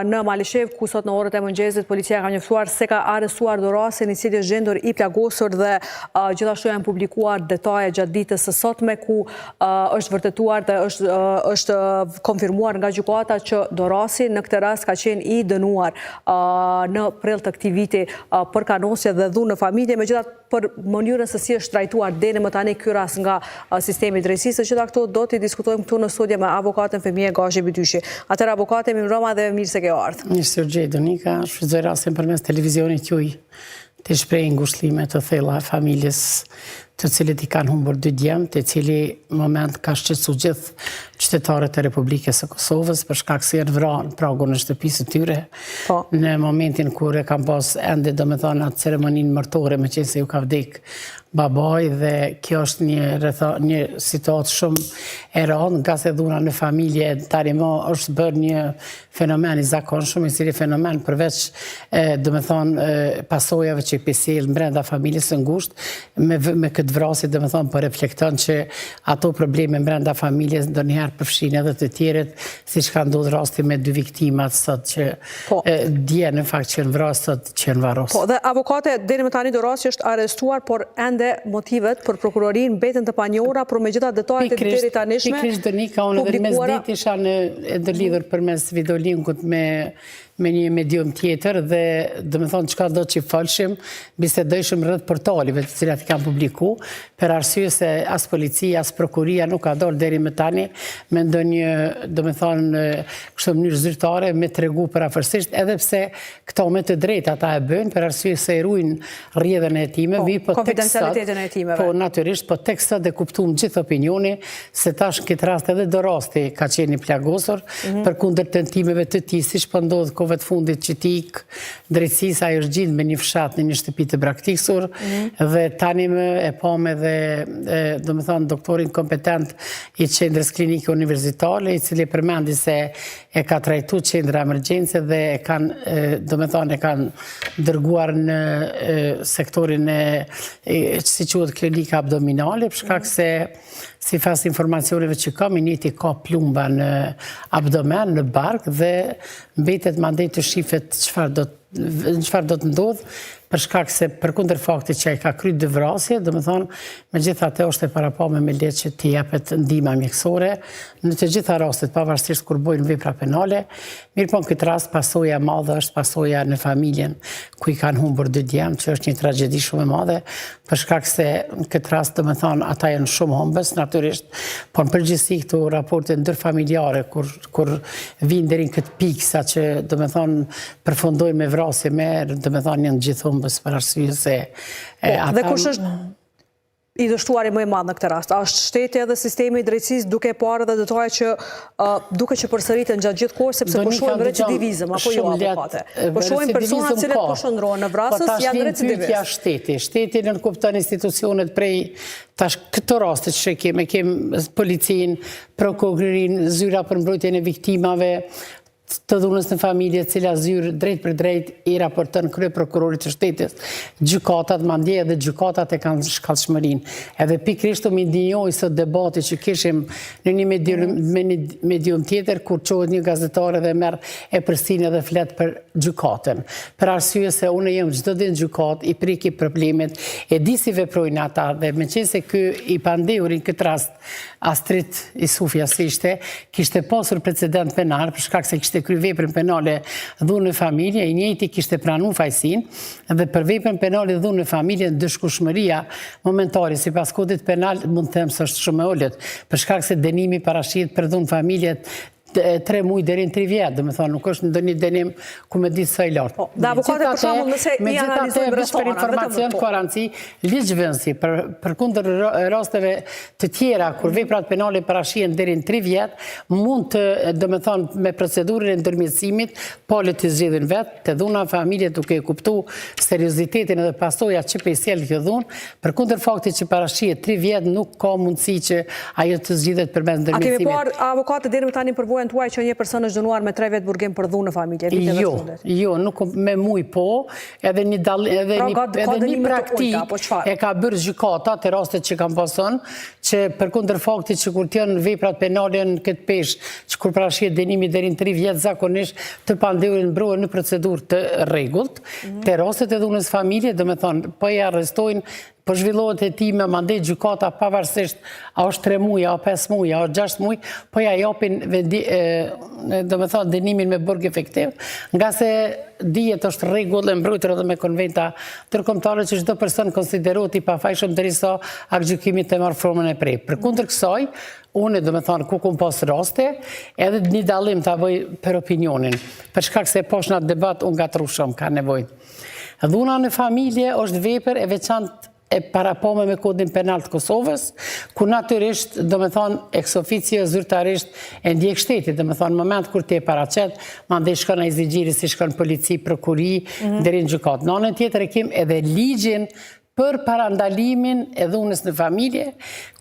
në Malishev, ku sot në orët e mëngjesit policia ka njoftuar se ka arrestuar Dorasin, i cili është gjendur i plagosur dhe gjithashtu janë publikuar detaje gjatë ditës së sotme ku është vërtetuar dhe është konfirmuar nga gjykata që Dorasi në këtë rast ka qenë i dënuar në prill të këtij viti për kanosje dhe dhunë në familje, megjithatë për mënyrën se si është trajtuar deri më tani ky rast nga sistemi i drejtësisë. Të gjitha këto do t'i diskutojmë këtu në studio me avokatën Femije Gashi Bityshi. Atëherë avokate, mirë mbrëma dhe mirë se ke ardhur. Mirë se u gjej Donika, shfrytëzoj rastin përmes televizionit juaj të shpreh ngushëllime të thella familjes të cilët i kanë humbur 2 djemt, të cili moment ka shqetësuar gjithë qytetarët e Republikës së Kosovës për shkak se janë vrarë në pragun e shtëpisë së tyre. Në momentin kur e kanë pas ende domethënë atë ceremoninë martore, meqense ju ka vdek babaj, dhe kjo është një situatë shumë e rëndë, nga se dhuna në familje tani më është bërë një fenomen i zakonshëm, i cili fenomen përveç domethënë pasojave që i sjell brenda familjes së ngushtë, me këtë vrasje domethënë po reflekton që ato probleme brenda familjes ndonjëherë përfshin edhe të tjerët, siç ka ndodhur rasti me 2 viktimat sot që dje në fakt që në vrasë sot që në varros. Dhe avokate, deri më tani Dorasi është arrestuar, por ende motivet për prokurorin mbeten të panjohura, por me gjitha detajet e deri tanishme. Pikërisht Donika, unë edhe mes ditë isha në ndërlidhur përmes videolinkut me një medium tjetër dhe domethënë çka do që falshim, bisedojshëm rreth portalive të cilat i kanë publiku, për arsye se as policia, as prokuria nuk ka dorë deri më tani me ndonjë domethënë kështu mënyrë zyrtare me tregu përafërsisht, edhe pse këto me të drejtë ata e bëjnë për arsye se e ruajnë rrjedhën e hetimeve, konfidencialitetin e hetimeve. Po natyrisht, po tek sot e kuptuam gjithë opinioni se tash në këtë rast edhe Dorasti ka qenë i plagosur përkundër tentimeve të tij, siç po ndodh kohëve të fundit që ti ik drejtësisë, ai është gjind me një fshat në një shtëpi të braktisur, dhe tani më e pam edhe domethënë doktorin kompetent i qendrës klinike universitare, i cili përmendi se e ka trajtuar qendra emergjence dhe e kanë dërguar në sektorin si quhet klinika abdominale, për shkak se sipas informacioneve që kam, njëti ka plumba në abdomen, në bark, dhe mbetet mandej të shifet çfarë do të ndodhë, për shkak se përkundër faktit që ai ka kryer 2 vrasje, domethënë megjithatë është e parapame me letë që t'i japet ndihma mjekësore në të gjitha rastet, pavarësisht kur bojnë vepra penale. Mirëpo në këtë rast pasoja e madhe është pasoja në familjen ku i kanë humbur 2 djemt, që është një tragjedi shumë e madhe, për shkak se në këtë rast domethënë ata janë shumë humbës natyrisht, por në përgjithësi këto raporte ndërfamiljare kur vijnë deri në këtë pikë sa që domethënë përfundojnë me vrasje domethënë janë gjithë humbës për arsye se dhe kush është i dështuari më i madh në këtë rast? A është shteti edhe sistemi i drejtësisë, duke parë edhe detaje që duke që përsëriten gjatë gjithë kohës, sepse po shohim recidivizëm, apo jo avokate? Po shohim persona të cilët po shndrohen në vrasës, janë recidivistë. Shteti në kupton institucionet prej tash këto raste që kemi policinë, prokurorinë, zyra për mbrojtjen e viktimave, të dhunës në familje, cila zyrë drejt për drejt i raporton kryeprokurorit të shtetit, gjykatat, mandje edhe gjykatat e kanë shkallshmërinë. Edhe pikërisht më ndinjoj sot debati që kishim në një medium tjetër, kur çohet një gazetare dhe merr e përsin edhe flet për gjykatën. Për arsye se unë jam çdo ditë në gjykat, i priki problemet, e di si veprojnë ata, dhe meqense ky i pandehuri në këtë rast Astrid Isufja kishte pasur precedent penal për shkak se kishte kryer veprën penale dhunë në familje, i njëjti kishte pranuar fajsinë, dhe për veprën penale dhunë në familje dëshkueshmëria momentare sipas kodit penal mund të them se është shumë e ulët, për shkak se dënimi parashihet për dhunë familje 3 muaj deri në 3 vjet, domethënë nuk është ndonjë dënim ku me ditë sa i lartë. Dhe avokate për shembull nëse i analizojmë për informacion garanci ligjvënësi përkundër rasteve të tjera kur veprat penale parashihen deri në 3 vjet, mund të domethënë me procedurën e ndërmjetësimit palët të zgjedhin vetë të dhuna familje duke kuptuar seriozitetin edhe pasojat që pe sjell kjo dhunë, përkundër faktit që parashihet 3 vjet nuk ka mundësi që ajo të zgjidhet përmes ndërmjetësimit. A kemi parë avokate deri më tani përvojën informën tuaj që një person është dënuar me 3 vjet burgim për dhunë në familje, viteve të fundit? Jo, nuk me muj po, edhe një praktik e ka bërë gjykata të rastet që kam pason, që përkundër faktit që kur t'janë veprat penale në këtë peshë, që kur prashjet dënimi deri në 3 vjet zakonisht të pandeurin mbrohen në procedurë të rregullt, të rastet e dhunës familje, do me thonë, po e arrestojnë, po zhvillohet e ti me mandet gjykata pavarësisht a është 3 muaj, a 5 muaj, a është 6 muaj, po ja japin do me thonë dënimin me burg efektiv, nga se dihet është rregull e mbrojtur edhe me konventa ndërkombëtare që çdo person konsiderohet i pafajshëm derisa aktgjykimi të marrë formën e prej. Përkundër kësaj, unë do me thonë ku kum pas raste, edhe një dallim ta bëj për opinionin, për shkak se poshtë në debat unë gatru shumë ka nevojë. Dhuna në familje është vepër e veçantë e parapome me kodin penal të Kosovës, ku natyrisht, do me thonë, ex officio zyrtarisht e ndjek shtetit, do me thonë, në moment kur ti e paraqet, mandej shkon e izigjiri si shkon polici, prokuri, deri në gjykat. Në anën tjetër e kim edhe ligjin për parandalimin e dhunës në familje,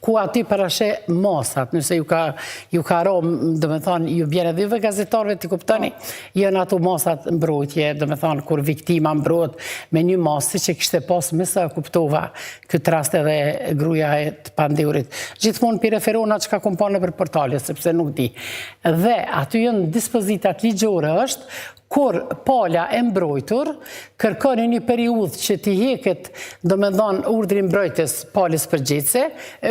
ku aty parashe masat, nëse ju ka ro, do me thonë, ju bjerë edhe juve gazetarve të kuptoni, janë ato masat mbrojtje, do me thonë, kur viktima mbrojt me një masë, që kishte pas mësa kuptova këtë rast edhe gruja e të pandeurit. Gjithmonë për referona që ka kompane për portale, sepse nuk di. Dhe aty janë dispozitat ligjore është, kur pala e mbrojtur, kërkon një periudhë që t'i heket, do me dhonë urdhrin mbrojtës palës përgjithse,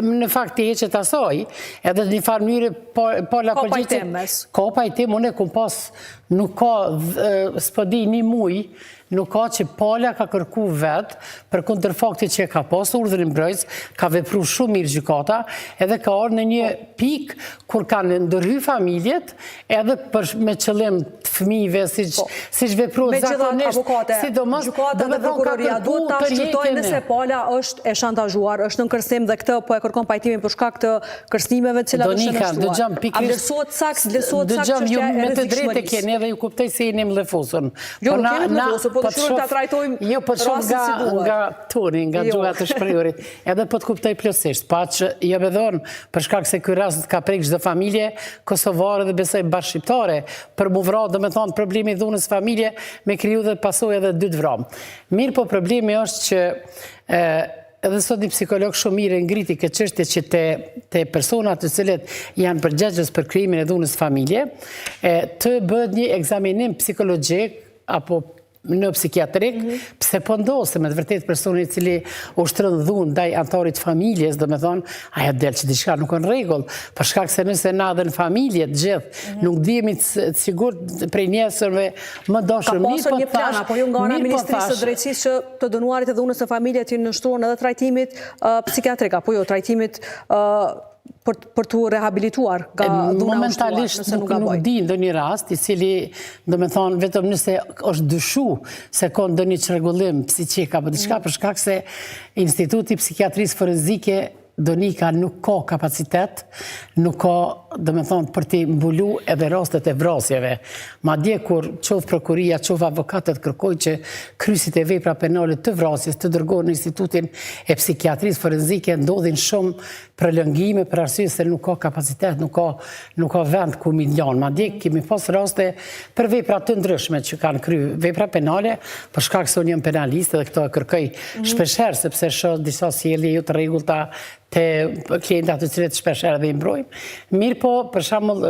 në fakt t'i heqet asaj, edhe një farë mënyrë pala përgjithse. Ka pajtim, unë e kum pas, nuk ka, s'pëdi një muj, nuk ka që pala ka kërku vetë, për kundër faktit që ka pas urdhrin mbrojtës, ka vepru shumë mirë gjykata, edhe ka orë në një pik, kur kanë ndërhy familjet, edhe me qëllim të fëmijëve, si që vepru zakonisht, sidomos, gjykata dhe prokuroria duhet ta shqyrtojnë nëse pala është e shantazhuar, është në kërcim dhe këtë po e kërkon pajtimin për shkak të kërcimeve të cilat është shënështuar. A vlerësohet sakt çështja e rrezikshmërisë? Po të shumë të trajtojmë rasin si duhet. Nga toni, nga gjuha të shprehurit. Edhe po të kuptoj plotësisht, pa që jo bedhon, për shkak se ky rast ka prek çdo familje kosovare dhe besoj bashkëshqiptare, për mu vra, do me thonë, problemi dhunës familje me kriju dhe pasoj edhe 2 vram. Mirë po problemi është që edhe sot një psikolog shumë mirë ngriti këtë çështje që te personat të cilët janë përgjegjës për krijimin e dhunës familje, të bëhet një ekzaminim psikologjik apo në psikiatrik, pse po ndosë me të vërtet personi cili ushtron dhunë ndaj antarit familjes, do me thonë, aja del që diçka nuk në regull, për shkak se nëse na dhe në familje të gjithë, nuk dhjemi të sigur prej njerësërve më dashur. Ka pasur një plan, apo ju nga nga Ministrisë së Drejtësisë që të dënuarit e dhunës në familje të nështruan edhe trajtimit psikiatrik, apo jo, trajtimit për të rehabilituar nga dhuna ushtuar, nëse nuk gaboj. Nuk di ndo një rast, i cili, do me thonë, vetëm nëse është dyshu se ka ndo një çrregullim psiqik apo diçka, për shkak se Instituti Psikiatrisë Forenzike Donika nuk ka kapacitet, nuk ka, do me thonë, për t'i mbulu edhe rastet e vrasjeve. Ma dje kur qovë prokuria, qovë avokatet kërkoj që krysit e vepra penale të vrasjes të dërgohen në Institutin e Psikiatrisë Forenzike, ndodhin shumë prolongime për arsye se nuk ka kapacitet, nuk ka vend ku milion. Ma dje kemi pas raste për vepra të ndryshme që kanë kry vepra penale, për shkak se unë jam penaliste dhe këto e kërkoj shpesher, sepse shoh disa sjellje jo të rregullta të klientat të cilët shpesher dhe i mbrojmë. Mirë po, për shembull,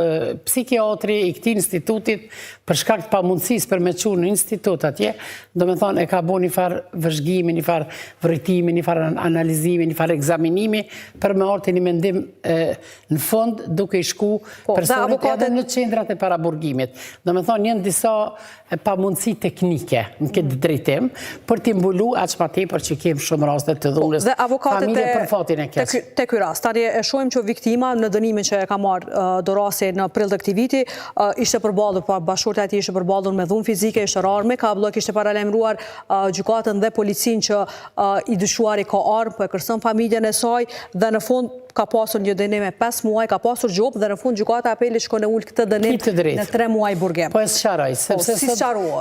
psikiatri i këtij institutit, për shkak të pamundësisë për me çuar në institut atje, do me thonë e ka bo një farë vëzhgimi, një farë vërtimi, një farë analizimi, një farë ekzaminimi, për me orë të një mendim në fund duke i shku personit edhe në qendrat e paraburgimit. Do me thonë njën disa pamundësi teknike në këtë drejtim, për t'i mbulu aq ma tepër që kemë shumë rastet të dhunës familje për fatin e keq. Te ky rast, tani e shohim që viktima në dënimin që e ka marrë dorasi në prill të këtij viti, ishte përballur pa bashkëshortja e tij ishte përballur me dhunë fizike, ishte rarë me kablo, kishte paralajmëruar gjykatën dhe policinë që i dyshuari ka armë, po e kërson familjen e saj dhe në fund ka pasur një dënim me 5 muaj, ka pasur gjop dhe në fund gjykata apeli shkon e ul këtë dënim në 3 muaj burgim. Po e sqaroj,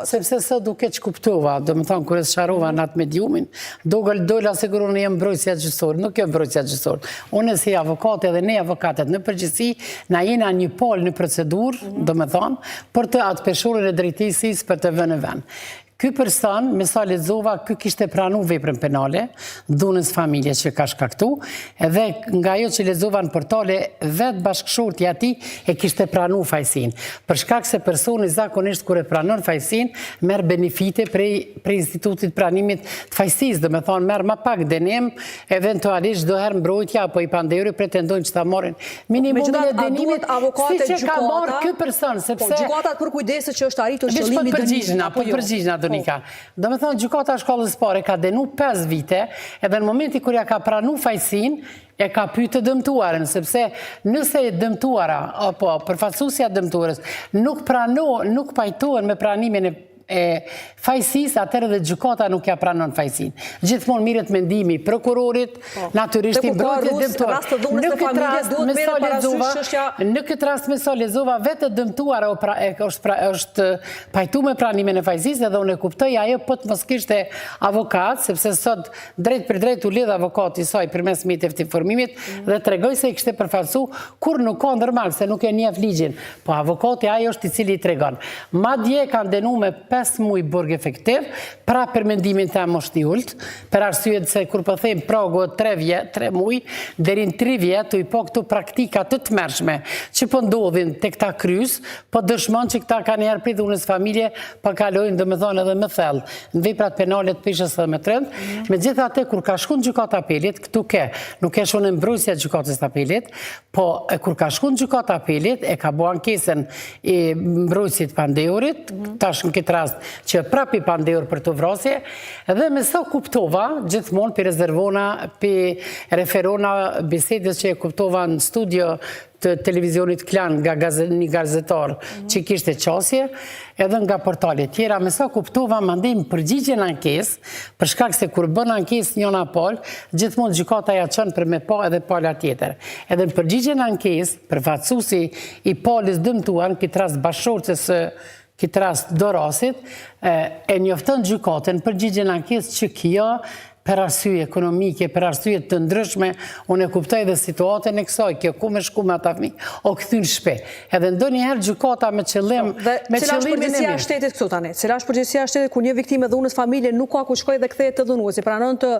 sepse sot duke që kuptova, do më thonë, kur e sqarova në atë mediumin, dola sigurisht jam mbrojtësia gjyqësore, nuk jam mbrojtësia gjyqësore. kryesor. Unë si avokate dhe ne avokatet në përgjithësi, na jena një pol në procedurë, do me thonë, për të atë peshurën e drejtësisë për të vënë në vend. Ky person, me sa lexova, ky kishte pranu veprën penale, dhunës familje që ka shkaktu, edhe nga ajo që lexova në portale, vetë bashkëshorti i tij e kishte pranu fajsin. Për shkak se personi zakonisht kur e pranon fajsin, merr benefite prej institutit pranimit të fajsisë, do me thonë merr më pak dënim, eventualisht do herë mbrojtja apo i pandehuri pretendojnë që ta marrin minimumin e dënimit, siç e ka marrë ky person, sepse gjykatat për kujdeset që është arritur qëllimi i dënimit. Do me thonë, gjykata e shkollës pare ka denu 5 vite, edhe në momenti kër ja ka pranu fajsin, e ka pyet të dëmtuarën, sepse nëse e dëmtuara, apo përfaqësuesja e dëmtuarës, nuk pajtohen me pranimin e fajsis, atëherë dhe gjykata nuk ja pranon fajsin. Gjithmonë mirët mendimi prokurorit, natyrisht i mbrojtje dëmtuar. Në këtë rast me sa lexova vetë dëmtuara është pajtu me pranimin e fajsis, edhe unë e kuptoj ajo po të mos kishte avokat, sepse sot drejt për drejt u lidh avokati i saj përmes mjeteve të informimit dhe tregoi se i kishte përfaqësu kur nuk ka ndërmarrje, se nuk e njeh ligjin. Po avokati ai është i cili i tregon. Madje kanë dënuar me 5 muaj burg efektiv, pra për mendimin tim është i ulët, për arsye se kur po them pragu 3 muaj deri në 3 vjet, i po këto praktika të tmerrshme që po ndodhin tek ta kryes, po dëshmon që këta kanë herë prit dhunës familje, pa kalojnë domethënë edhe më thellë në veprat penale të peshës së më trend. Megjithatë kur ka shkuar gjykata apelit, këtu nuk e shonë mbrojtësia e gjykatës së apelit, po kur ka shkuar gjykata apelit e ka bërë ankesën e mbrojtësit pandehurit, tash në këtë rast që prapi pandehur për të vrasje, dhe me sa kuptova, gjithmonë për rezervona, për referona bisedës që e kuptova në studio të televizionit Klan nga një gazetar që kishte qasje, edhe nga portale tjera, me sa kuptova, mandej më përgjigjen ankes, për shkak se kur bën ankes njëna pol, gjithmonë gjykata ja çon për me pa edhe pala tjetër. Edhe në përgjigjen ankes, përfaqësuesi i palës dëmtuar, këtë rast bashkëshortes këtë rast Dorasit, e njofton gjykatën përgjigjen ankesë që kjo për arsye ekonomike, për arsye të ndryshme, unë e kuptoj dhe situatën e kësaj, kjo ku me shku me ata fëmijë, o këthyn shpe. Edhe ndonjëherë gjykata me qëllim, me cila është qëllimin e përgjegjësia e shtetit këtu tani? Cila është përgjegjësia e shtetit ku një viktimë e dhunës familje nuk ka ku shkojë dhe kthehet te dhunuesi, pranon të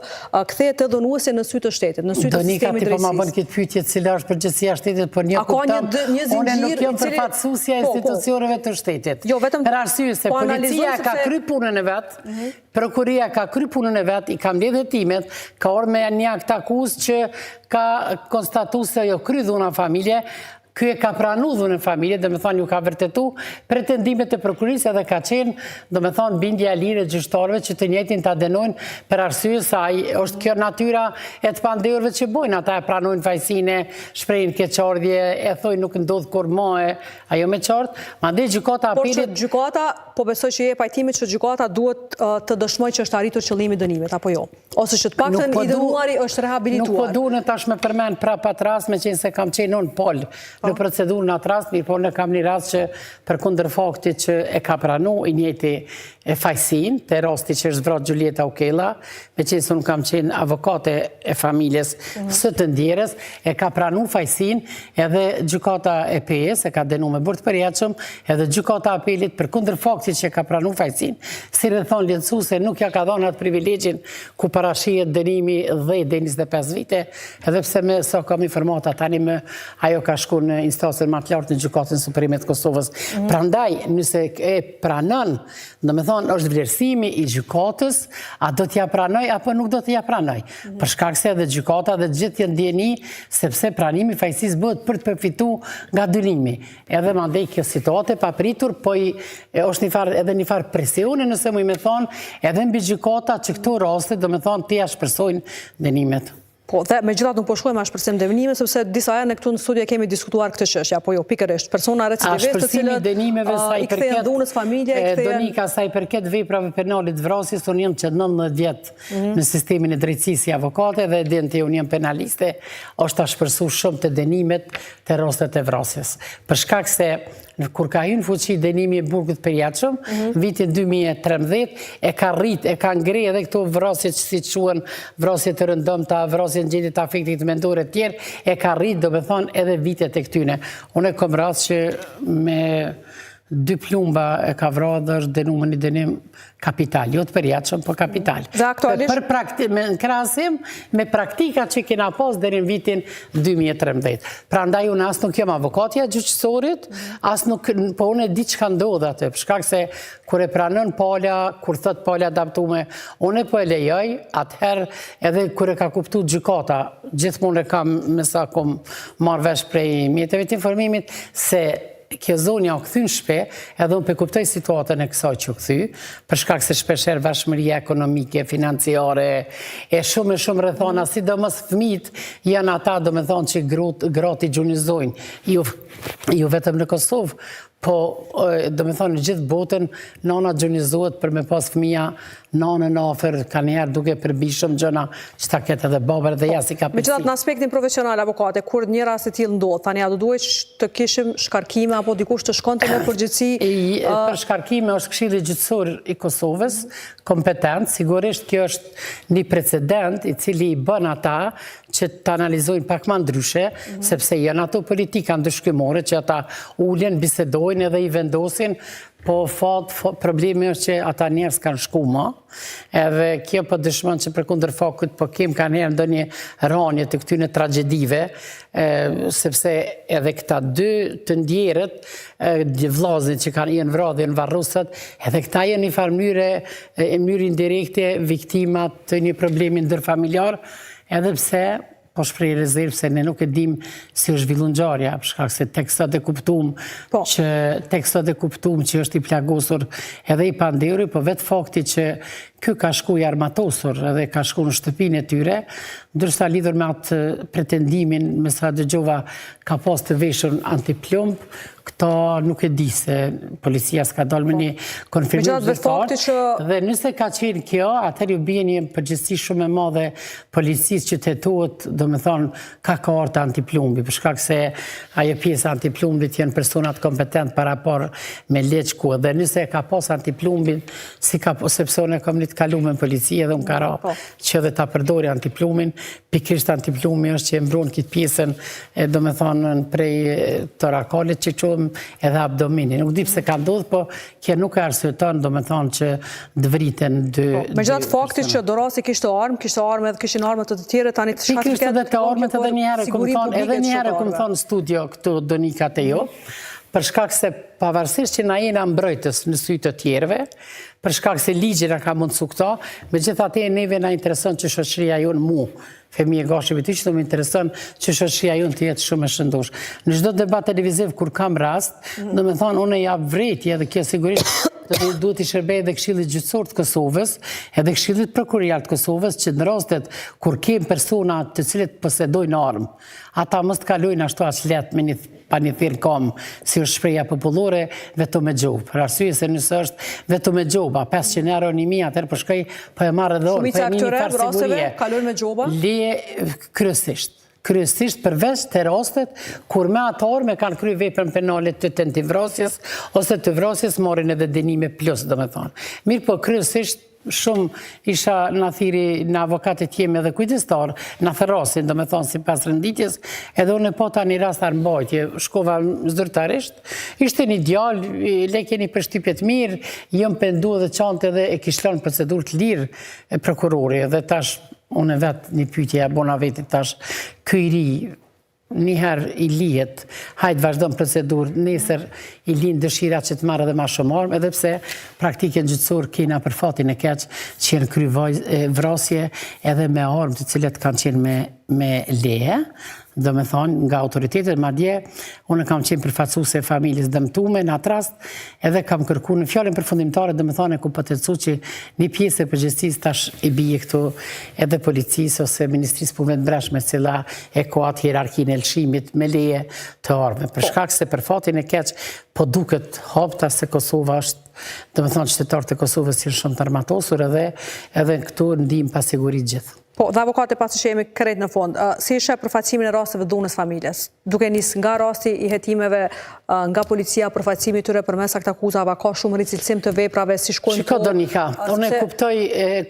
kthehet te dhunuesi në sy të shtetit, në sy të sistemit drejtësisë? Po ma bën këtë pyetje cila është përgjegjësia e shtetit, por një kupton, unë nuk jam përfaqësuesja e institucioneve të shtetit. Për arsye se policia ka kryer punën e vet, prokuria ka kryer punën e vet, i kam dhe timet, ka orë me një akt akuz që ka konstatu se jo kry dhuna familje, ky e ka pranu dhunën familje, dhe me thonë ju ka vërtetu pretendimet e prokurisë edhe ka qenë, dhe me thonë bindja lirë e gjyqtarëve që të njëjtin të adenojnë për arsye sa është kjo natyra e të pandehurve që bojnë, ata e pranojnë fajsine, shprejnë keqardhje, e thojnë nuk ndodhë kur moe, ajo me qartë, ma dhe gjykata apelit... Por që gjykata, po besoj që je pajtimit që gjykata duhet të dëshmoj që është arritur qëllimi dënimit, apo jo? Ose që të paktën i dënuari është rehabilituar? Nuk po duhet tash me përmend prapa atë rast, me qenë se kam qenë unë pol në procedurë në atë rast, mirë po në kam një rast që për kundër faktit që e ka pranu i njëjti e fajsin, të rasti që është vratë Gjulieta Ukella, me qenë se unë kam qenë avokate e familjes së të ndjerës, e ka pranu fajsin, edhe gjykata e PS e ka denu me burt përjetshëm, edhe gjykata apelit për kundër faktit që ka pranu fajsin, si dhe thonë lehtësuese nuk ja ka dhënë atë privilegjin ku parashihet dënimi 10-25 vite, edhe pse me sa kam informata tani më ajo ka shku në instancën më të lartë në gjykatën supreme të Kosovës. Prandaj, nëse e pranon, do me thonë është vlerësimi i gjykatës, a do t'ja pranoj apo nuk do t'ja pranoj. Për shkak se edhe gjykata dhe gjithë janë ndjeni, sepse pranimi fajsisë bëhet për të përfituar nga dënimi. Edhe mandej kjo situatë e papritur, po është edhe një farë presione, nëse mu i me thonë, edhe mbi gjykata që këto raste, do me thonë, t'ja shpresojnë dënimet. Po, dhe me gjithat nuk po shkojmë ashpërsim dënimeve, sepse disa e në këtu në studia kemi diskutuar këtë çështje, apo jo, pikërisht, persona recidivistë të cilët i kthejnë dhunës familje, i kthejnë... Donika, sa i përket veprave penalit vrasjes, unë jam që 19 vjet në sistemin e drejtësisë si avokate dhe edhen të unë jam penaliste, është ashpërsu shumë të dënimet të rastet e vrasjes. Për shkak se kur ka hyrë në fuqi dënimi i burgut përjetshëm, vitin 2013, e ka rrit, e ka ngre edhe këto vrasje që si quhen vrasje të rëndëmta, vrasje në gjendje të afektit mendore të tjerë, e ka rrit, do me thonë, edhe vitet e këtyne. Unë e kom rast që me 2 plumba e ka vrarë dhe është dënuar një dënim kapital, jo të përjetshëm, po kapital. Dhe aktualisht? Në krahasim me praktika që kena pas deri në vitin 2013. Prandaj unë as nuk jam avokatja gjyqësorit, as nuk, po unë e di çka ndodh aty, për shkak se kur e pranon pala, kur thot pala adaptume, unë po e lejoj, atëherë edhe kur e ka kuptuar gjykata, gjithmonë e kam me sa kom marrë vesh prej mjeteve të informimit se kjo zonja u këthy në shpe, edhe unë kuptoj situatën e kësaj që u këthy, për shkak se shpesher vashmëria ekonomike, financiare, e shumë rrethana, sidomos fëmijët janë ata, do me thonë, që gratë i gjunizojnë, ju vetëm në Kosovë, po, do me thonë, në gjithë botën, nana gjunizohet për me pas fëmija nanën afer, ka njerë duke përbishëm gjëna, që ta ketë edhe babër dhe jasi ka përsi. Me gjithat në aspektin profesional, avokate, kur një rast e tillë ndodh, tani a do duhet të kishim shkarkime apo dikush të shkonte me përgjithësi? Për shkarkime është Këshilli Gjyqësor i Kosovës, kompetent, sigurisht kjo është një precedent i cili i bën ata që të analizojnë pak ma ndryshe, sepse janë ato politika ndryshkimore që ata ullen, bisedojnë edhe i vendosin, po problemi është që ata njerëz kanë shku më, edhe kjo po dëshmon që përkundër fakut po kem kanë herë ndonjë ranje të këtyne tragedive, sepse edhe këta 2 të ndjerët, vllazën që kanë jenë vrarë dhe në varrosat, edhe këta janë një farë mënyrë indirekte viktimat të një problemi ndërfamiljar, edhe pse po shprej rezervë se ne nuk e dim si është zhvillu ngjarja, për shkak se tekstat e kuptum që është i plagosur edhe i pandehur, po vetë fakti që ky ka shku i armatosur edhe ka shku në shtëpinë e tyre, ndërsa lidhur me atë pretendimin, me sa dëgjova ka pas të veshur antiplumb, këta nuk e di se policia s'ka dalë me një konfirmim zyrtar. Dhe nëse ka qenë kjo, atëherë ju bie një përgjegjësi shumë e madhe policisë që tetohet, do me thonë, ka kartë antiplumbi, për shkak se ajo pjesë antiplumbit janë personat kompetent para por me leçku, dhe nëse ka pas antiplumbin, sepse unë kam të kalu me policia dhe unë ka ra që edhe ta përdori antiplumin, pikrisht antiplumi është që e mbron këtë pjesën, do me thonë, prej të rakalit që qumë edhe abdomini. Nuk di pse ka ndodhë, po kje nuk e arsyeton, do me thonë, që dëvriten dy... Me gjatë faktit që Dorasi kishte armë edhe kishin armët të tjere, tani të shkatë pikrisht edhe të armët edhe njëherë, këmë thonë studio këtu donikat e jo, për shkak se pavarësisht që na jena mbrojtës në sy të tjerëve, për shkak se ligji na ka mundsu këto, megjithatë neve na intereson që shoqëria jonë mu, fëmijë gashëve ty që të më intereson që shoqëria jonë të jetë shumë e shëndosh. Në çdo debat televiziv kur kam rast, do me thonë unë jap vrejtje dhe kjo sigurisht duhet i shërbej edhe Këshillit Gjyqësor të Kosovës, edhe Këshillit Prokurorial të Kosovës, që në rastet kur kem persona të cilët posedojnë armë, ata mos të kalojnë ashtu aq lehtë pa një thirr kom, si është shpreha popullore, vetëm me gjobë. Për arsye se nëse është vetëm me gjoba, 500 euro 1000, atëherë po shkoj, po e marr edhe unë, po e një farë sigurie. Kalojnë me gjoba? Kryesisht përveç të rastet kur me ato armë kanë kryer veprën penale të tentativvrasjes ose të vrasjes, marrin edhe dënime plus, domethënë. Mirë, po kryesisht shumë isha në thiri në avokatit jemi edhe kujdestar, në therasin, do me thonë si pas rënditjes, edhe unë e pota një rast armbajtje, shkova zyrtarisht, ishte një djallë, le keni për shtypjet mirë, jëmë pendu edhe qante edhe e kishlon procedur të lirë e prokurori, edhe tash, unë e vetë një pytje e bona vetit tash, këjri, njëherë i lihet, hajtë vazhdojnë procedur, nesër i linë dëshira që të marrë edhe ma shumë armë, edhe pse praktike gjyqësor kena për fatin e keq që jenë kry vrasje edhe me armë të cilet kanë qenë me leje, do me thonë nga autoritetet, ma dje, unë kam qenë përfaqësuese e familjes dëmtume në atë rast, edhe kam kërku në fjallin përfundimtare, do me thonë e ku pëtërcu që një pjesë e përgjithësisë tash i bije këtu edhe policisë ose Ministrisë Punëve të Brendshme, cila e ka atë hierarkinë e lëshimit me leje të armë. Për shkak se për fatin e keq, po duket hapta se Kosova është, do me thonë qytetarët e Kosovës janë shumë të armatosur edhe këtu ndihmë pasigurit gjithë. Po, dhe avokate pasi që jemi krejt në fond, si ishe përfacimin e rasteve dhunës familjes? Duke nis nga rasti i hetimeve nga policia, përfacimi tyre përmes aktakuzave, ka shumë ricilësim të veprave, si shkojnë Shiko Donika, unë e kuptoj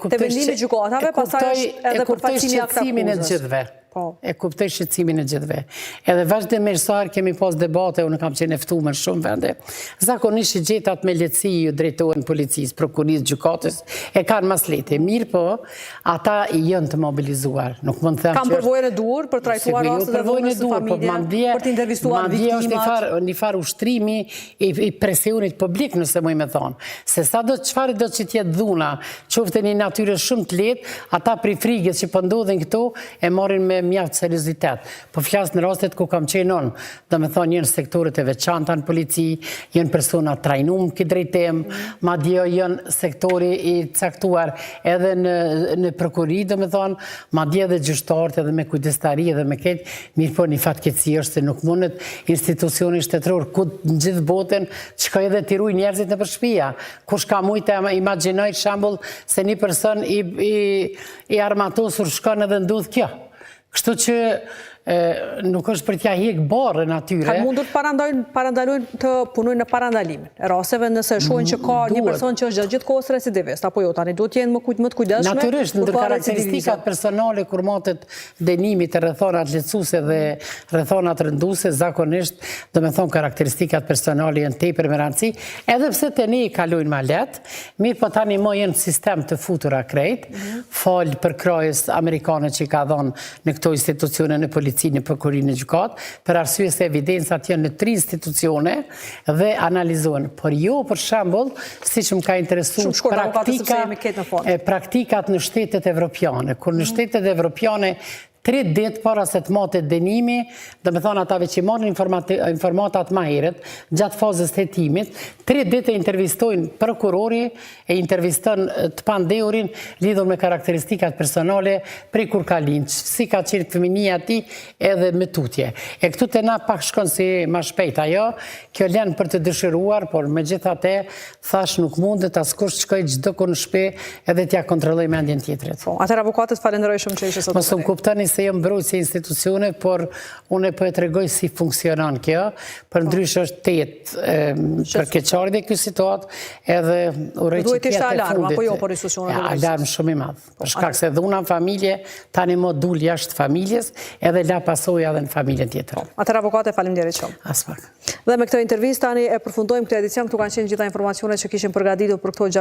të vendimi gjykatave, pastaj është edhe përfacimi aktakuzës. E kuptoj shqetësimin e gjithve. Edhe vazhdimisht sa herë kemi pas debate, unë kam qenë ftuar në shumë vende. Zakonisht i gjetat me lehtësi ju drejtohen policisë, prokurisë, gjykatës, e kanë mas lehtë. Mirë po, ata janë të mobilizuar. Nuk mund të them Kam përvojën e dur për trajtuar rastet e dhunës së familje, për të intervistuar viktimat. Madje është një farë ushtrimi i presionit publik, nëse më me thonë. Se sa çfarë do që tjetë dhuna, qoftë një natyre shumë të lehtë, ata pri frigës që po ndodhin këtu e marrin me mjaft seriositet. Po flasë në rastet ku kam qenë unë, do me thonë jenë sektoret e veçanta në polici, jenë persona trajnum këtë drejtem, madje jenë sektori i caktuar edhe në prokuri, do me thonë, madje edhe gjyqtarët edhe me kujdestari edhe me këtë, mirë po një fatkeqësi është se nuk mundet institucioni shtetëror ku në gjithë botën që ka edhe tiruj njerëzit në përshpia. Kush ka mujtë e imaginoj shambull se një person i armatosur shkon edhe ndudh kjo. Kështu që nuk është për t'ja hek barë në atyre. Ka mundur të parandalojnë të punojnë në parandalimin. Rasteve nëse shohin që ka një person që është gjithë kohës recidivist, apo jo, tani duhet jenë më të kujdesshme. Natyrisht, ndër karakteristikat personale kur matet dënimi të rrethonat lehtësuese dhe rrethonat rënduese, zakonisht, do me thonë karakteristikat personale janë tepër me rëndësi, edhe pse te ne i kalojnë ma lehtë, mirë po tani më jenë sistem të futura krejt, fal për krajës amerikane që i ka dhënë në këto institucione në në prokurinë në gjykat, për arsye se evidencat janë në 3 institucione dhe analizohen. Por jo, për shembull, siç më ka interesuar praktikat në shtetet evropiane, kur në shtetet evropiane 3 ditë para se të matet dënimi, dhe me thonë atave që marrin informatat ma heret, gjatë fazës të hetimit, 3 ditë e intervistojnë prokurori, e interviston të pandehurin, lidhur me karakteristikat personale, prej kur ka linë, si ka qenë fëminia ti, edhe me tutje. E këtu të na pak shkon si ma shpejt ajo, kjo lenë për të dëshiruar, por me gjithate, thash nuk mundet askush shkoj çdo kohë në shtëpi edhe t'ja kontrolloj mendjen tjetrit. Atëherë avokatët falenderoj shumë që ishe sot. Mos u kuptoni se jam mbrojtës e institucione, por unë po e tregoj si funksionon kjo, për ndryshë është për keqardhje kjo situatë, edhe uroj që duhet ishte alarm, apo jo për institucionet e drejtësisë? Alarm shumë i madh. Për shkak se dhuna në familje, tani më dul jashtë familjes, edhe la pasoja edhe në familjen tjetër. Atëherë avokate, faleminderit shumë. As pak. Dhe me këtë intervistë tani e përfundojmë këtë edicion, këtu kanë qenë gjitha informacionet që kishim përgatitur për këto